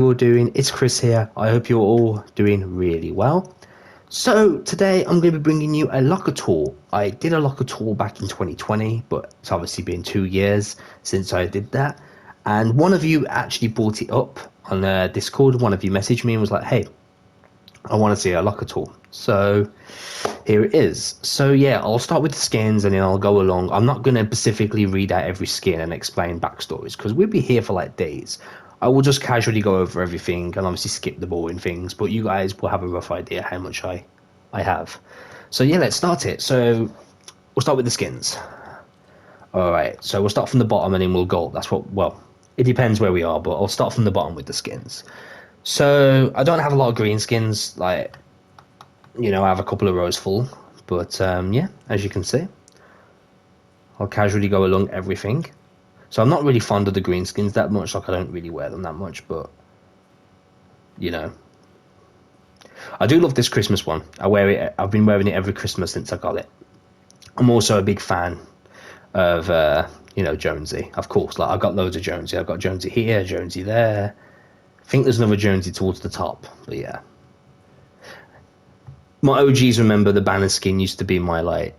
All doing? It's Chris here. I hope you're all doing really well. So today I'm going to be bringing you a locker tour. I did a locker tour back in 2020, but it's obviously been 2 years since I did that. And one of you actually brought it up on Discord. One of you messaged me and was like, "Hey, I want to see a locker tour." So here it is. So yeah, I'll start with the skins and then I'll go along. I'm not going to specifically read out every skin and explain backstories because we'll be here for like days. I will just casually go over everything and obviously skip the boring things, but you guys will have a rough idea how much I have. So yeah, let's start it. So we'll start with the skins. Alright, so we'll start from the bottom and then we'll go. That's what, well, it depends where we are, but I'll start from the bottom with the skins. So I don't have a lot of green skins, like, you know, I have a couple of rows full, but yeah, as you can see, I'll casually go along everything. So I'm not really fond of the green skins that much, like I don't really wear them that much, but, you know. I do love this Christmas one. I wear it, I've been wearing it every Christmas since I got it. I'm also a big fan of, you know, Jonesy, of course. Like, I've got loads of Jonesy. I've got Jonesy here, Jonesy there. I think there's another Jonesy towards the top, but yeah. My OGs remember the banner skin used to be my, like,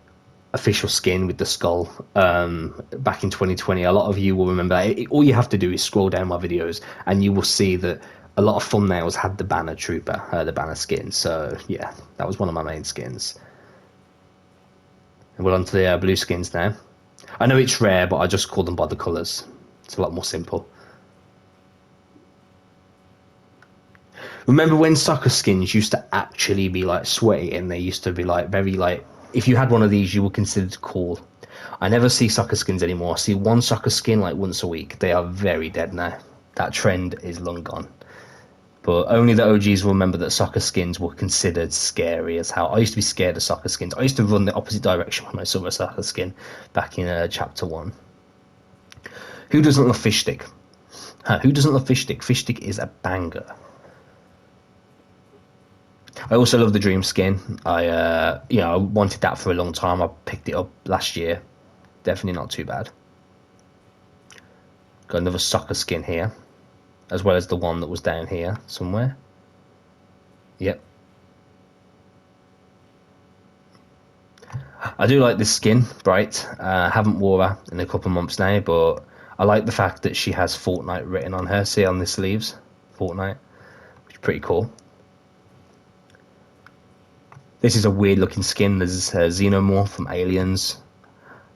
official skin with the skull back in 2020. A lot of you will remember that. All you have to do is scroll down my videos and you will see that a lot of thumbnails had the banner trooper, the banner skin. So yeah, that was one of my main skins. And we're on to the blue skins now. I know it's rare, but I just call them by the colours. It's a lot more simple. Remember when soccer skins used to actually be like sweaty and they used to be like very like, if you had one of these, you were considered cool. I never see soccer skins anymore. I see one soccer skin like once a week. They are very dead now. That trend is long gone. But only the OGs will remember that soccer skins were considered scary as hell. I used to be scared of soccer skins. I used to run the opposite direction when I saw a soccer skin back in chapter 1. Who doesn't love fish stick? Who doesn't love fish stick? Fish stick is a banger. I also love the Dream skin. You know, I wanted that for a long time. I picked it up last year. Definitely not too bad. Got another soccer skin here, as well as the one that was down here somewhere. Yep. I do like this skin, Bright. I haven't wore her in a couple of months now, but I like the fact that she has Fortnite written on her. See on the sleeves, Fortnite, which is pretty cool. This is a weird looking skin. There's a Xenomorph from Aliens.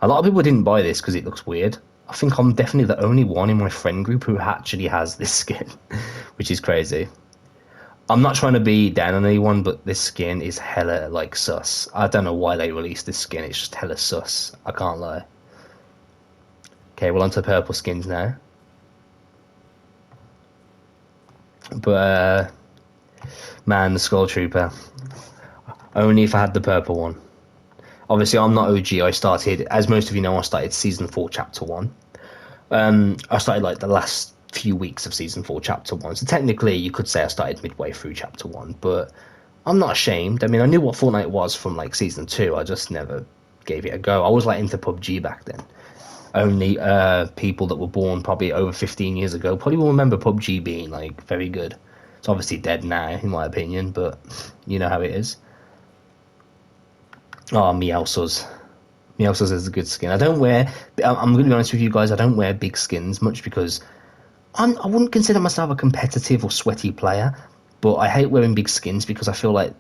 A lot of people didn't buy this because it looks weird. I think I'm definitely the only one in my friend group who actually has this skin, which is crazy. I'm not trying to be down on anyone, but this skin is hella, like, sus. I don't know why they released this skin. It's just hella sus. I can't lie. Okay, we're on to purple skins now. But, man, the Skull Trooper. Only if I had the purple one. Obviously, I'm not OG. I started, as most of you know, I started Season 4, Chapter 1. I started, like, the last few weeks of Season 4, Chapter 1. So technically, you could say I started midway through Chapter 1. But I'm not ashamed. I mean, I knew what Fortnite was from, like, Season 2. I just never gave it a go. I was, like, into PUBG back then. Only people that were born probably over 15 years ago probably will remember PUBG being, like, very good. It's obviously dead now, in my opinion, but you know how it is. Oh, Meowsers. Meowsers is a good skin. I don't wear... I'm going to be honest with you guys, I don't wear big skins much because I wouldn't consider myself a competitive or sweaty player, but I hate wearing big skins because I feel like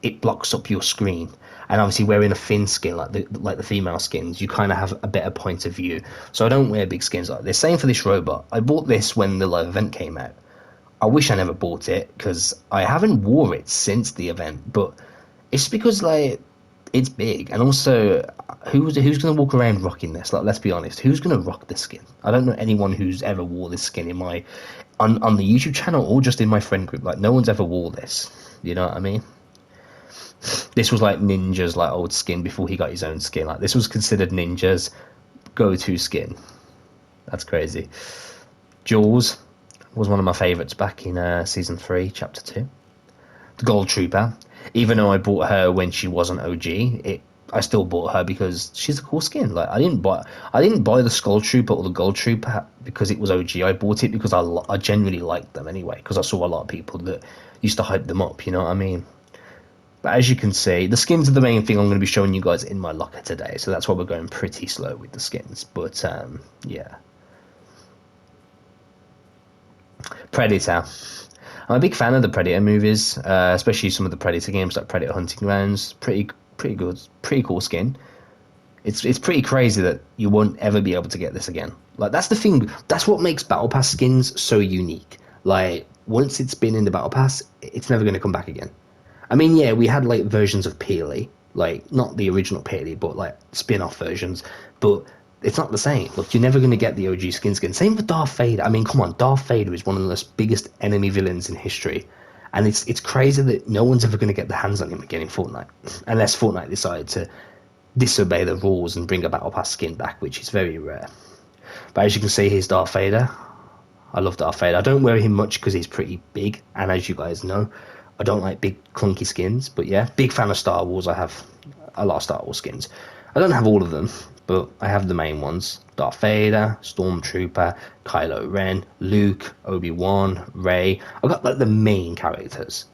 it blocks up your screen. And obviously wearing a thin skin, like the female skins, you kind of have a better point of view. So I don't wear big skins like this. Same for this robot. I bought this when the live event came out. I wish I never bought it because I haven't wore it since the event, but it's because, like... it's big, and also who's going to walk around rocking this? Like, let's be honest, who's going to rock this skin? I don't know anyone who's ever wore this skin in my on the YouTube channel or just in my friend group. Like, no one's ever wore this. You know what I mean? This was like Ninja's like old skin before he got his own skin. Like, this was considered Ninja's go-to skin. That's crazy. Jules was one of my favourites back in season 3, chapter 2. The Gold Trooper. Even though I bought her when she wasn't OG, I still bought her because she's a cool skin. Like I didn't buy the Skull Trooper or the Gold Trooper because it was OG. I bought it because I genuinely liked them anyway, because I saw a lot of people that used to hype them up. You know what I mean? But as you can see, the skins are the main thing I'm going to be showing you guys in my locker today. So that's why we're going pretty slow with the skins. But yeah, Predator. I'm a big fan of the Predator movies, especially some of the Predator games like Predator Hunting Grounds. Pretty good, pretty cool skin. It's pretty crazy that you won't ever be able to get this again. Like that's the thing. That's what makes Battle Pass skins so unique. Like once it's been in the Battle Pass, it's never going to come back again. I mean, yeah, we had like versions of Peely, like not the original Peely, but like spin-off versions. But it's not the same. Look, you're never going to get the OG skins again. Same with Darth Vader. I mean, come on, Darth Vader is one of the biggest enemy villains in history, and it's crazy that no one's ever going to get their hands on him again in Fortnite, unless Fortnite decide to disobey the rules and bring a Battle Pass skin back, which is very rare. But as you can see, here's Darth Vader. I love Darth Vader. I don't wear him much because he's pretty big, and as you guys know, I don't like big clunky skins. But yeah, big fan of Star Wars. I have a lot of Star Wars skins. I don't have all of them, but I have the main ones. Darth Vader, Stormtrooper, Kylo Ren, Luke, Obi-Wan, Rey. I've got like the main characters.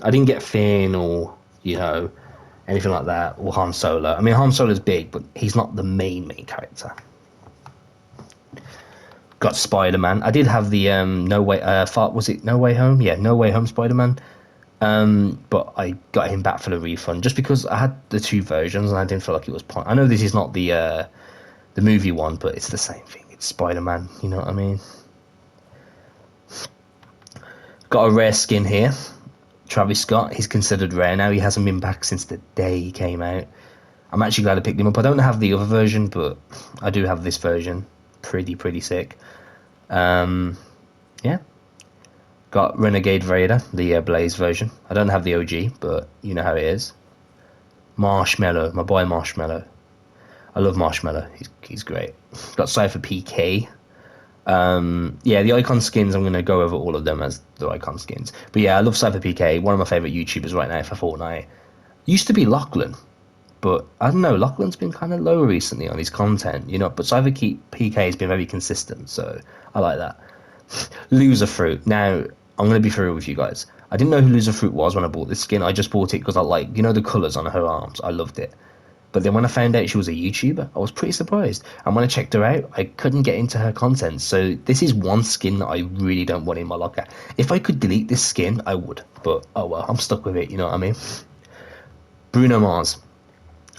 I didn't get Finn or, you know, anything like that, or Han Solo. I mean, Han Solo's big, but he's not the main character. Got Spider-Man. I did have the was it No Way Home? Yeah, No Way Home Spider-Man. But I got him back for the refund just because I had the two versions and I didn't feel like it was point. I know this is not the movie one, but it's the same thing. It's Spider-Man. You know what I mean? Got a rare skin here. Travis Scott. He's considered rare now. He hasn't been back since the day he came out. I'm actually glad I picked him up. I don't have the other version, but I do have this version. Pretty sick. Yeah. Got Renegade Raider, the Blaze version. I don't have the OG, but you know how it is. Marshmallow, my boy Marshmallow. I love Marshmallow. He's great. Got Cypher PK. Yeah, the icon skins, I'm going to go over all of them as the icon skins. But yeah, I love Cypher PK, one of my favourite YouTubers right now for Fortnite. Used to be Lachlan, but I don't know, Lachlan's been kind of low recently on his content, you know, but Cypher PK has been very consistent, so I like that. Loser Fruit. Now, I'm going to be through with you guys. I didn't know who Loser Fruit was when I bought this skin. I just bought it because I like, you know, the colours on her arms. I loved it. But then when I found out she was a YouTuber, I was pretty surprised. And when I checked her out, I couldn't get into her content. So this is one skin that I really don't want in my locker. If I could delete this skin, I would. But, oh well, I'm stuck with it, you know what I mean? Bruno Mars.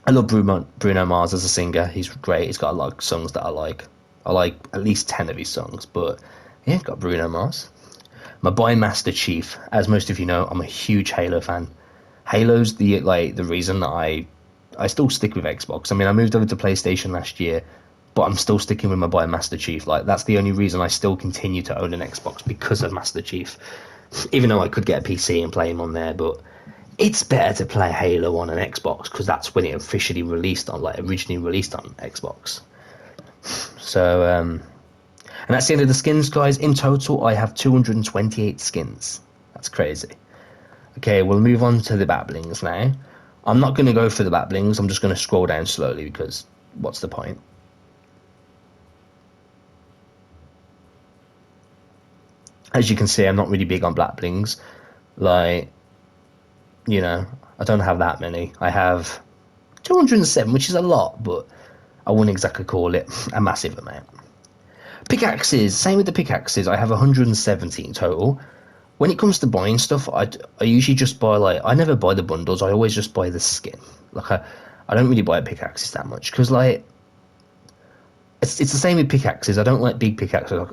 I love Bruno Mars as a singer. He's great. He's got a lot of songs that I like. I like at least 10 of his songs. But, yeah, got Bruno Mars. My boy Master Chief. As most of you know, I'm a huge Halo fan. Halo's the reason that I still stick with Xbox. I mean, I moved over to PlayStation last year, but I'm still sticking with my boy Master Chief. Like, that's the only reason I still continue to own an Xbox, because of Master Chief. Even though I could get a PC and play him on there, but it's better to play Halo on an Xbox, because that's when it officially released on, originally released on Xbox. So, and that's the end of the skins, guys. In total, I have 228 skins. That's crazy. Okay, we'll move on to the Batblings now. I'm not going to go for the Batblings. I'm just going to scroll down slowly, because what's the point? As you can see, I'm not really big on Batblings. Like, you know, I don't have that many. I have 207, which is a lot, but I wouldn't exactly call it a massive amount. Pickaxes, same with the pickaxes. I have 117 total. When it comes to buying stuff, I usually just buy, I never buy the bundles. I always just buy the skin. I don't really buy pickaxes that much, because it's the same with pickaxes. I don't like big pickaxes.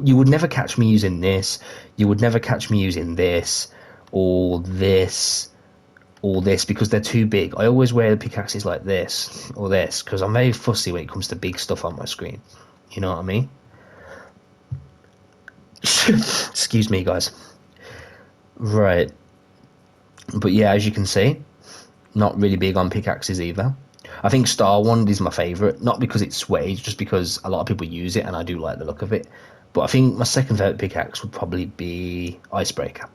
You would never catch me using this. You would never catch me using this or this or this, because they're too big. I always wear pickaxes like this or this, because I'm very fussy when it comes to big stuff on my screen. You know what I mean? Excuse me, guys. Right. But yeah, as you can see, not really big on pickaxes either. I think Star Wand is my favourite, not because it's sweaty, just because a lot of people use it and I do like the look of it. But I think my second favourite pickaxe would probably be Icebreaker.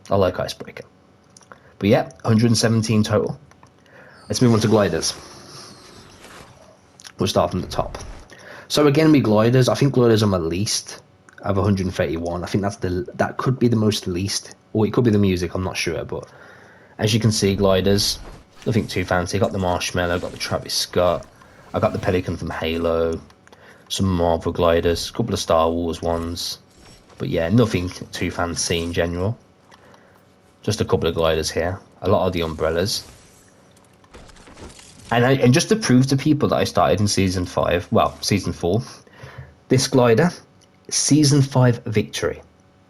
I like Icebreaker. But yeah, 117 total. Let's move on to gliders. We'll start from the top. So again, with gliders, I think gliders are my least of 131. I think that could be the most least, or it could be the music, I'm not sure. But as you can see, gliders, nothing too fancy. I got the Marshmallow, got the Travis Scott, I got the Pelican from Halo, some Marvel gliders, a couple of Star Wars ones. But yeah, nothing too fancy in general. Just a couple of gliders here. A lot of the umbrellas. And just to prove to people that I started in Season 5, well, Season 4, this glider, Season 5 Victory.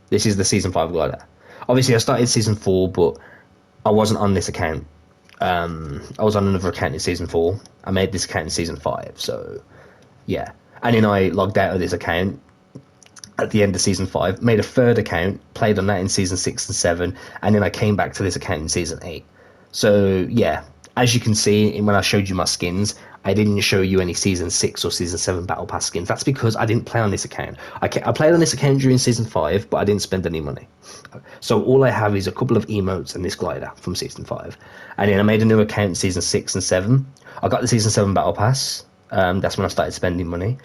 This is the Season 5 glider. Obviously, I started Season 4, but I wasn't on this account. I was on another account in Season 4. I made this account in Season 5, so yeah. And then I logged out of this account at the end of Season 5, made a third account, played on that in Season 6 and 7, and then I came back to this account in Season 8. So yeah, as you can see, when I showed you my skins, I didn't show you any Season 6 or Season 7 Battle Pass skins. That's because I didn't play on this account. I played on this account during Season 5, but I didn't spend any money. So all I have is a couple of emotes and this glider from Season 5. And then I made a new account in Season 6 and 7. I got the Season 7 Battle Pass. That's when I started spending money.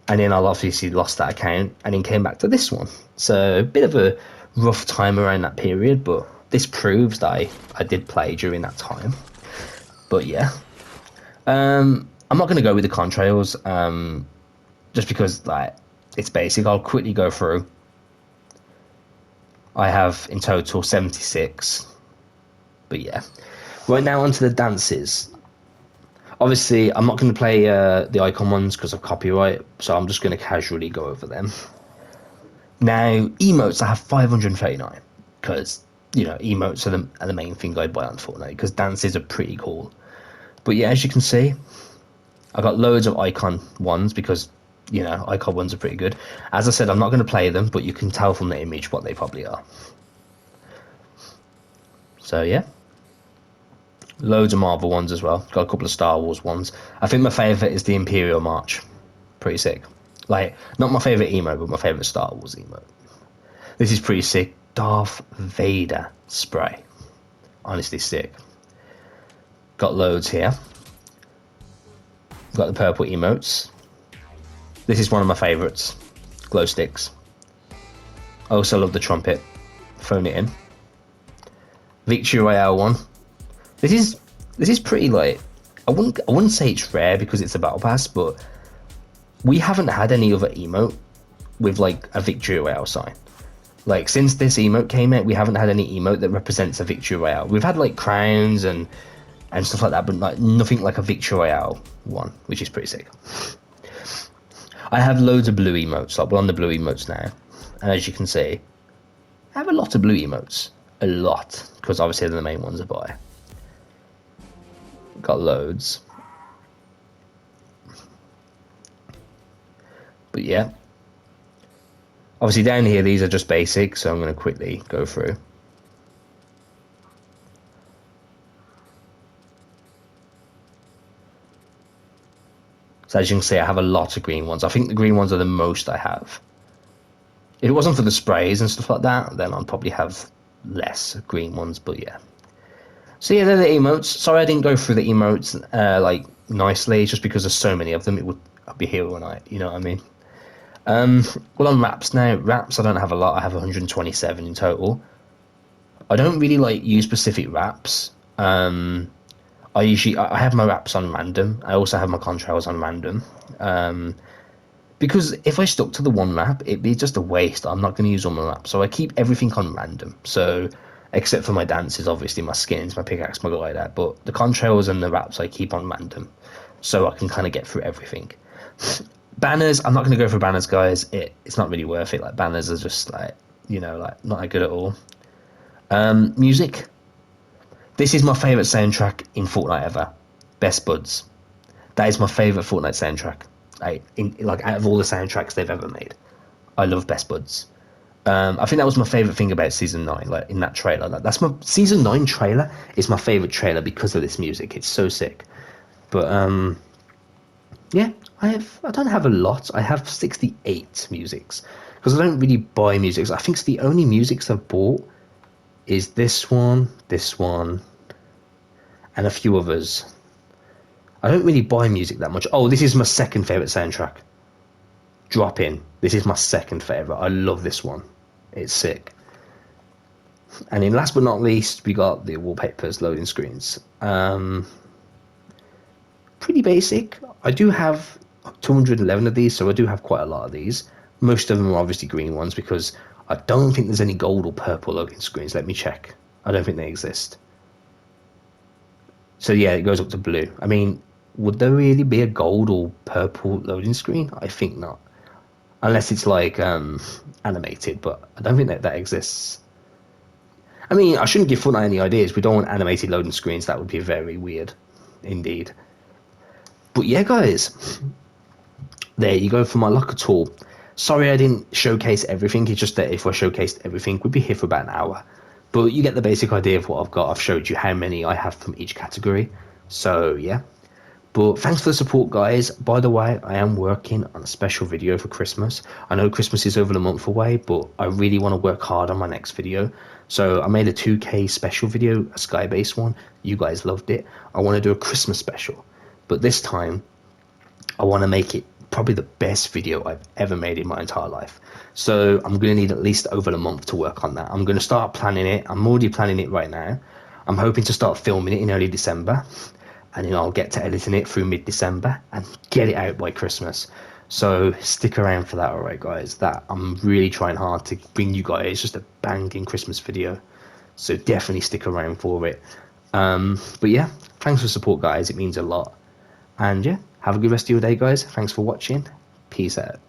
And then I obviously lost that account and then came back to this one. So a bit of a rough time around that period, but this proves that I did play during that time. But yeah, I'm not going to go with the contrails, just because like it's basic. I'll quickly go through. I have in total 76. But yeah, right now onto the dances. Obviously, I'm not going to play the icon ones because of copyright, so I'm just going to casually go over them. Now, emotes, I have 539 because, you know, emotes are the main thing I buy on Fortnite because dances are pretty cool. But yeah, as you can see, I got loads of icon ones because, you know, icon ones are pretty good. As I said, I'm not going to play them, but you can tell from the image what they probably are. So yeah. Loads of Marvel ones as well. Got a couple of Star Wars ones. I think my favourite is the Imperial March. Pretty sick. Like, not my favourite emote, but my favourite Star Wars emote. This is pretty sick. Darth Vader spray. Honestly sick. Got loads here. Got the purple emotes. This is one of my favourites. Glow sticks. I also love the trumpet. Thrown it in. Victory Royale one. This is pretty, like, I wouldn't say it's rare because it's a battle pass, but we haven't had any other emote with like a Victory Royale sign. Like, since this emote came out, we haven't had any emote that represents a Victory Royale. We've had like crowns and stuff like that, but like nothing like a Victory Royale one, which is pretty sick. I have loads of blue emotes. Like, we're on the blue emotes now, and as you can see, I have a lot of blue emotes. A lot, because obviously they're the main ones I buy. Got loads. But yeah, obviously down here these are just basic, so I'm going to quickly go through. So as you can see, I have a lot of green ones. I think the green ones are the most I have. If it wasn't for the sprays and stuff like that, then I'd probably have less green ones, but yeah. So yeah, they're the emotes. Sorry I didn't go through the emotes like nicely, just because there's so many of them. I'd be here all night, you know what I mean? Well, on wraps now. Wraps I don't have a lot. I have 127 in total. I don't really like use specific wraps. I have my wraps on random. I also have my contrails on random. Because if I stuck to the one wrap, it'd be just a waste. I'm not going to use all my wraps, so I keep everything on random. So, except for my dances, obviously my skins, my pickaxe, my glider, but the contrails and the wraps I keep on random, so I can kind of get through everything. Banners, I'm not going to go for banners, guys. It's not really worth it. Like, banners are just like, you know, like not that good at all. Music. This is my favourite soundtrack in Fortnite ever. Best Buds. That is my favourite Fortnite soundtrack. Like out of all the soundtracks they've ever made, I love Best Buds. I think that was my favourite thing about Season 9, like in that trailer. That's my Season 9 trailer is my favourite trailer because of this music. It's so sick. But yeah, I don't have a lot. I have 68 musics because I don't really buy musics. I think the only musics I've bought is this one, and a few others. I don't really buy music that much. Oh, this is my second favourite soundtrack. Drop In. This is my second favourite. I love this one. It's sick. And in last but not least, we got the wallpapers, loading screens. Pretty basic. I do have 211 of these, so I do have quite a lot of these. Most of them are obviously green ones because I don't think there's any gold or purple loading screens. Let me check. I don't think they exist. So yeah, it goes up to blue. I mean, would there really be a gold or purple loading screen? I think not. Unless it's like animated, but I don't think that exists. I mean, I shouldn't give Fortnite any ideas. We don't want animated loading screens. That would be very weird indeed. But yeah, guys, there you go for my locker tour. Sorry I didn't showcase everything. It's just that if I showcased everything, we'd be here for about an hour. But you get the basic idea of what I've got. I've showed you how many I have from each category. So yeah. But thanks for the support, guys. By the way, I am working on a special video for Christmas. I know Christmas is over a month away, but I really want to work hard on my next video. So I made a 2K special video, a sky-based one. You guys loved it. I want to do a Christmas special. But this time, I want to make it probably the best video I've ever made in my entire life. So I'm going to need at least over a month to work on that. I'm going to start planning it. I'm already planning it right now. I'm hoping to start filming it in early December. And then I'll get to editing it through mid-December and get it out by Christmas. So stick around for that, alright guys. That I'm really trying hard to bring you guys just a banging Christmas video. So definitely stick around for it. But yeah, thanks for the support, guys. It means a lot. And yeah, have a good rest of your day, guys. Thanks for watching. Peace out.